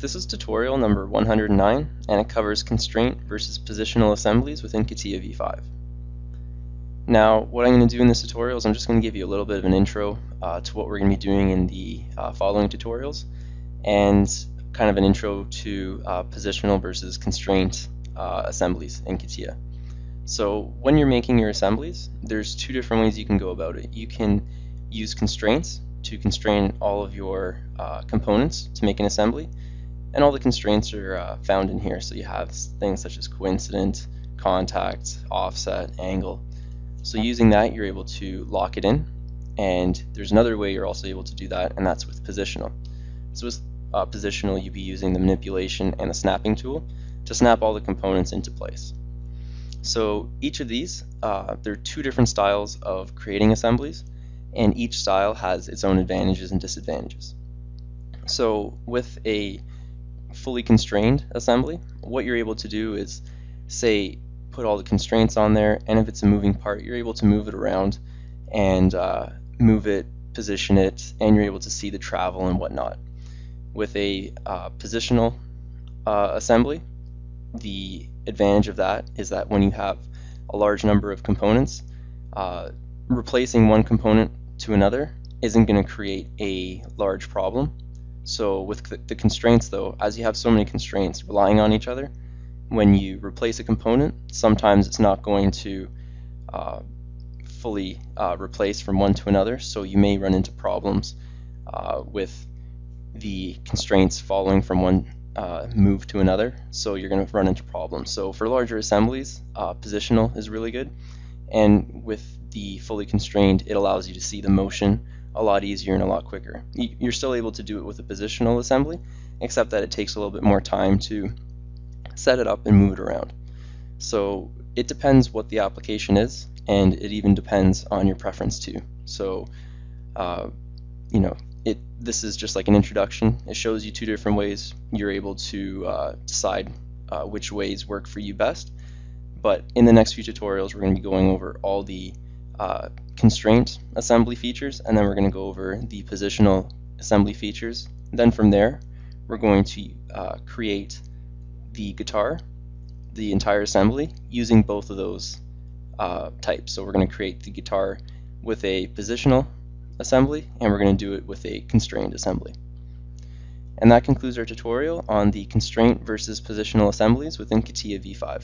This is tutorial number 109, and it covers constraint versus positional assemblies within CATIA v5. Now, what I'm going to do in this tutorial is I'm just going to give you a little bit of an intro to what we're going to be doing in the following tutorials, and kind of an intro to positional versus constraint assemblies in CATIA. So when you're making your assemblies, there's two different ways you can go about it. You can use constraints to constrain all of your components to make an assembly, and all the constraints are found in here. So you have things such as coincident, contact, offset, angle. So using that, you're able to lock it in, and there's another way you're also able to do that, and that's with positional. So with positional, you'd be using the manipulation and the snapping tool to snap all the components into place. So each of these, there are two different styles of creating assemblies, and each style has its own advantages and disadvantages. So with a fully constrained assembly, what you're able to do is, say, put all the constraints on there, and if it's a moving part, you're able to move it around and move it, position it, and you're able to see the travel and whatnot. With a positional assembly, the advantage of that is that when you have a large number of components, replacing one component to another isn't going to create a large problem. So with the constraints though, as you have so many constraints relying on each other, when you replace a component, sometimes it's not going to fully replace from one to another, so you may run into problems with the constraints following from one move to another, so you're going to run into problems. So for larger assemblies, positional is really good, and with the fully constrained, it allows you to see the motion a lot easier and a lot quicker. You're still able to do it with a positional assembly, except that it takes a little bit more time to set it up and move it around. So it depends what the application is, and it even depends on your preference too. So this is just like an introduction. It shows you two different ways you're able to decide which ways work for you best. But in the next few tutorials, we're going to be going over all the constraint assembly features, and then we're going to go over the positional assembly features. Then from there, we're going to create the guitar, the entire assembly, using both of those types. So we're going to create the guitar with a positional assembly, and we're going to do it with a constrained assembly. And that concludes our tutorial on the constraint versus positional assemblies within CATIA v5.